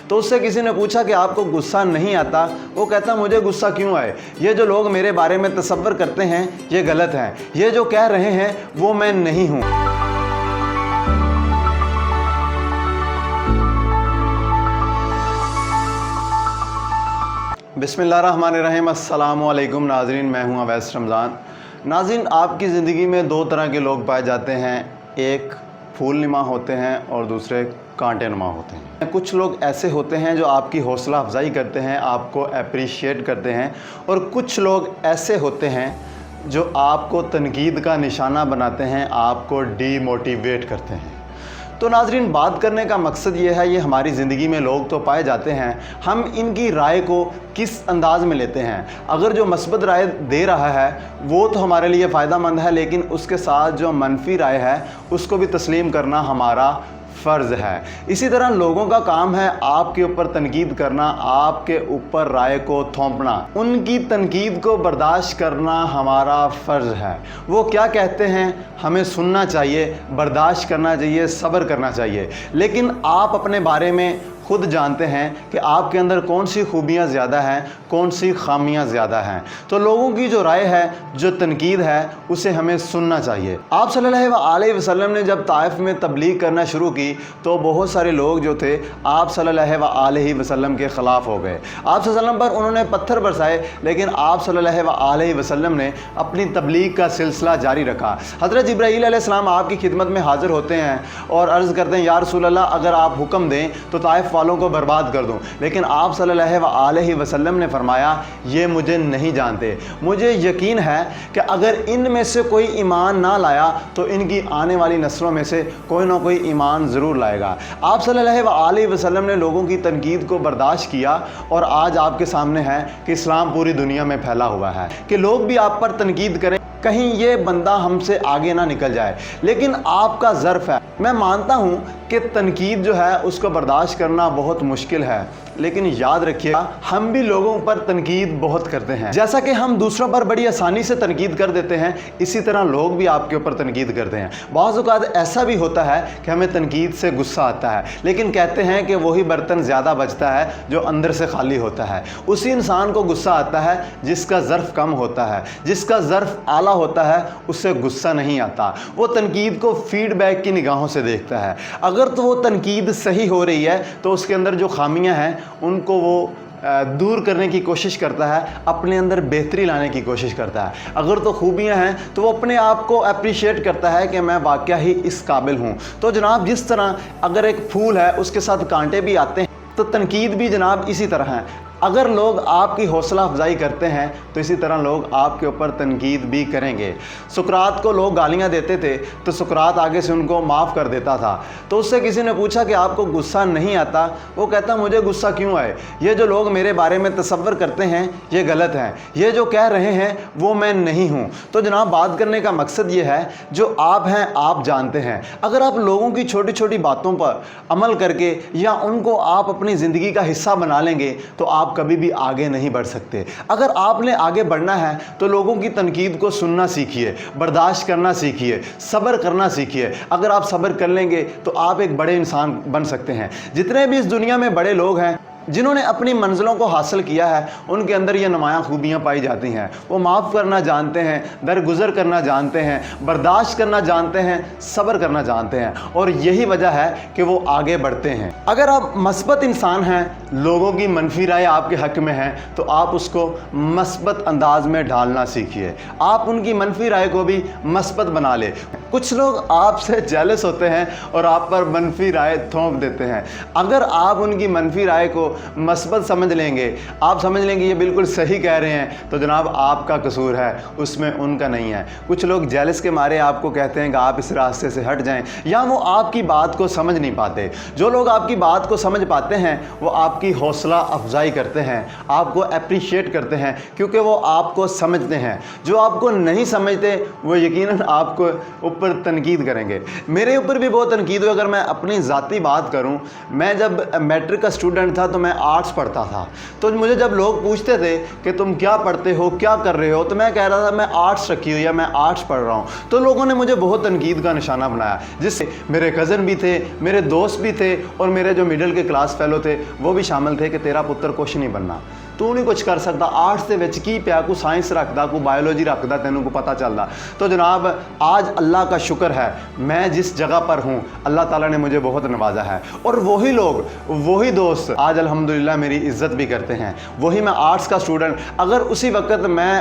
تو उससे किसी ने पूछा कि आपको गुस्सा नहीं आता। वो कहता मुझे गुस्सा क्यों आए, ये जो लोग मेरे बारे में तसव्वुर करते हैं ये गलत है, ये जो कह रहे हैं वो मैं नहीं हूँ। बिस्मिल्लाहिर्रहमानिर्रहीम। अस्सलामुअलैकुम नाज़रीन, मैं हूँ अवैस रमज़ान। नाज़रीन, आपकी ज़िंदगी में दो तरह के लोग पाए जाते हैं, एक फूल नुमा होते हैं और दूसरे कांटे नुमा होते हैं। कुछ लोग ऐसे होते हैं जो आपकी हौसला अफजाई करते हैं, आपको अप्रिशिएट करते हैं, और कुछ लोग ऐसे होते हैं जो आपको तनकीद का निशाना बनाते हैं, आपको डीमोटिवेट करते हैं। तो नाज़रीन, बात करने का मकसद ये है, ये हमारी ज़िंदगी में लोग तो पाए जाते हैं, हम इनकी राय को किस अंदाज़ में लेते हैं। अगर जो मस्बत राय दे रहा है वो तो हमारे लिए फ़ायदा मंद है, लेकिन उसके साथ जो मनफी राय है उसको भी तस्लीम करना हमारा फ़र्ज़ है। इसी तरह लोगों का काम है आपके ऊपर तनकीद करना, आपके ऊपर राय को थोपना, उनकी तनकीद को बर्दाश्त करना हमारा फ़र्ज़ है। वो क्या कहते हैं हमें सुनना चाहिए, बर्दाश्त करना चाहिए, सब्र करना चाहिए। लेकिन आप अपने बारे में खुद जानते हैं कि आपके अंदर कौन सी खूबियाँ ज़्यादा हैं, कौन सी खामियाँ ज़्यादा हैं। तो लोगों की जो राय है, जो तनकीद है, उसे हमें सुनना चाहिए। आप सल्लल्लाहु अलैहि वसल्लम ने जब ताइफ में तबलीग करना शुरू की तो बहुत सारे लोग जो थे आप सल्लल्लाहु अलैहि वसल्लम के ख़िलाफ़ हो गए। आप सल्लल्लाहु पर उन्होंने पत्थर बरसाए, लेकिन आप सल्लल्लाहु अलैहि वसल्लम ने अपनी तबलीग का सिलसिला जारी रखा। हज़रत जिब्राईल अलैहिस्सलाम आपकी खिदमत में हाज़िर होते हैं और अर्ज़ करते हैं, या रसूल अल्लाह, अगर आप हुक्म दें तो ताइफ वालों को बर्बाद कर दूं। लेकिन आप सल्लल्लाहु अलैहि वसल्लम ने फरमाया, ये मुझे नहीं जानते, मुझे यकीन है कि अगर इनमें से कोई ईमान ना लाया तो इनकी आने वाली नस्लों में से कोई ना कोई ईमान ज़रूर लाएगा। आप सल्लल्लाहु अलैहि वसल्लम ने लोगों की तनकीद को बर्दाश्त किया और आज आपके सामने है कि इस्लाम पूरी दुनिया में फैला हुआ है कि लोग भी आप पर तनकीद करें, कहीं ये बंदा हमसे आगे ना निकल जाए। लेकिन आपका ज़र्फ़ है। मैं मानता हूँ कि तनकीद जो है उसको बर्दाश्त करना बहुत मुश्किल है, लेकिन याद रखिएगा हम भी लोगों पर तनकीद बहुत करते हैं। जैसा कि हम दूसरों पर बड़ी आसानी से तनकीद कर देते हैं, इसी तरह लोग भी आपके ऊपर तनकीद करते हैं। बाज़ औक़ात ऐसा भी होता है कि हमें तनकीद से गुस्सा आता है, लेकिन कहते हैं कि वही बर्तन ज़्यादा बचता है जो अंदर से खाली होता है। उसी इंसान को गुस्सा आता है जिसका ज़र्फ़ कम होता है, जिसका ज़र्फ़ आला होता है उससे गुस्सा नहीं आता। वो तनकीद को फीडबैक की निगाहों से देखता है। अगर तो वो तनकीद सही हो रही है तो उसके अंदर जो खामियां हैं उनको वो दूर करने की कोशिश करता है, अपने अंदर बेहतरी लाने की कोशिश करता है। अगर तो खूबियां हैं तो वो अपने आप को अप्रिशिएट करता है कि मैं वाकया ही इस काबिल हूँ। तो जनाब, जिस तरह अगर एक फूल है उसके साथ कांटे भी आते हैं, तो तनकीद भी जनाब इसी तरह है। अगर लोग आपकी हौसला अफजाई करते हैं तो इसी तरह लोग आपके ऊपर तनकीद भी करेंगे। सुकरात को लोग गालियां देते थे तो सुकरात आगे से उनको माफ़ कर देता था। तो उससे किसी ने पूछा कि आपको गुस्सा नहीं आता। वो कहता मुझे गुस्सा क्यों आए, ये जो लोग मेरे बारे में तसव्वुर करते हैं ये गलत है, ये जो कह रहे हैं वो मैं नहीं हूँ। तो जनाब, बात करने का मकसद ये है, जो आप हैं आप जानते हैं। अगर आप लोगों की छोटी छोटी बातों पर अमल करके या उनको आप अपनी ज़िंदगी का हिस्सा बना लेंगे तो आप कभी भी आगे नहीं बढ़ सकते। अगर आपने आगे बढ़ना है तो लोगों की तनकीद को सुनना सीखिए, बर्दाश्त करना सीखिए, सब्र करना सीखिए। अगर आप सब्र कर लेंगे तो आप एक बड़े इंसान बन सकते हैं। जितने भी इस दुनिया में बड़े लोग हैं जिन्होंने अपनी मंजिलों को हासिल किया है, उनके अंदर ये नुमायाँ खूबियाँ पाई जाती हैं। वो माफ़ करना जानते हैं, दरगुजर करना जानते हैं, बर्दाश्त करना जानते हैं, सब्र करना जानते हैं, और यही वजह है कि वो आगे बढ़ते हैं। अगर आप मस्बत इंसान हैं, लोगों की मनफी राय आपके हक़ में है, तो आप उसको मस्बत अंदाज में ढालना सीखिए। आप उनकी मनफी राय को भी मस्बत बना ले। कुछ लोग आपसे जेलस होते हैं और आप पर मनफी राय थोप देते हैं। अगर आप उनकी मनफी राय को मस्बत समझ लेंगे, आप समझ लेंगे ये बिल्कुल सही कह रहे हैं, तो जनाब आपका कसूर है, उसमें उनका नहीं है। कुछ लोग जेलस के मारे आपको कहते हैं कि आप इस रास्ते से हट जाएं, या वो आपकी बात को समझ नहीं पाते। जो लोग आपकी बात को समझ पाते हैं वो आपकी हौसला अफजाई करते हैं, आपको अप्रिशिएट करते हैं, क्योंकि वो आपको समझते हैं। जो आपको नहीं समझते वो यकीनन आपको ऊपर तनकीद करेंगे। मेरे ऊपर भी बहुत तनकीद हुई। अगर मैं अपनी ज़ाती बात करूं, मैं जब मैट्रिक का स्टूडेंट था तो मैं आर्ट्स पढ़ता था। तो मुझे जब लोग पूछते थे कि तुम क्या पढ़ते हो, क्या कर रहे हो, तो मैं कह रहा था मैं आर्ट्स रखी हुई है, मैं आर्ट्स पढ़ रहा हूँ। तो लोगों ने मुझे बहुत तनकीद का निशाना बनाया, जिससे मेरे कज़न भी थे, मेरे दोस्त भी थे और मेरे जो मिडिल के क्लास फेलो थे वो भी शामिल थे कि तेरा पुत्र कुछ नहीं बनना, तू नहीं कुछ कर सकता, आर्ट्स ਦੇ ਵਿੱਚ ਕੀ ਪਿਆ, को साइंस रखता, को बायोलॉजी रखता, तेनों को पता चलता। तो जनाब आज अल्लाह का शुक्र है मैं जिस जगह पर हूँ अल्लाह ताला ने मुझे बहुत नवाजा है, और वही लोग, वही दोस्त आज अल्हम्दुलिल्लाह मेरी इज़्ज़त भी करते हैं। वही मैं आर्ट्स का स्टूडेंट, अगर उसी वक्त मैं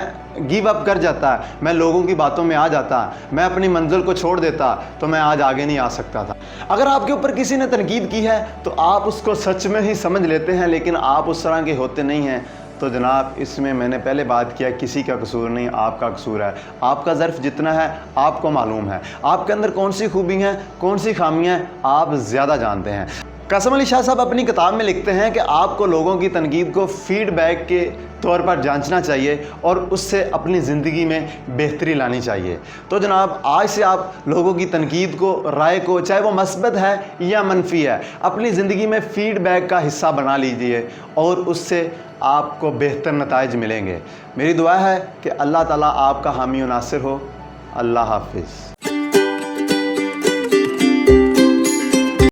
गिव अप कर जाता, मैं लोगों की बातों में आ जाता, मैं अपनी मंजिल को छोड़ देता, तो मैं आज आगे नहीं आ सकता था। अगर आपके ऊपर किसी ने तनकीद की है तो आप उसको सच में ही समझ लेते हैं, लेकिन आप उस तरह के होते नहीं हैं। तो जनाब इसमें मैंने पहले बात किया, किसी का कसूर नहीं, आपका कसूर है। आपका ज़र्फ़ जितना है आपको मालूम है, आपके अंदर कौन सी खूबी हैं, कौन सी खामियाँ हैं, आप ज़्यादा जानते हैं। कसम अली शाह साहब अपनी किताब में लिखते हैं कि आपको लोगों की तनकीद को फ़ीडबैक के तौर पर जांचना चाहिए और उससे अपनी ज़िंदगी में बेहतरी लानी चाहिए। तो जनाब आज से आप लोगों की तनकीद को, राय को, चाहे वो मस्बत है या मनफी है, अपनी ज़िंदगी में फ़ीडबैक का हिस्सा बना लीजिए और उससे आपको बेहतर नताइज मिलेंगे। मेरी दुआ है कि अल्लाह ताला आपका हामी और नासिर हो। अल्लाह हाफिज़।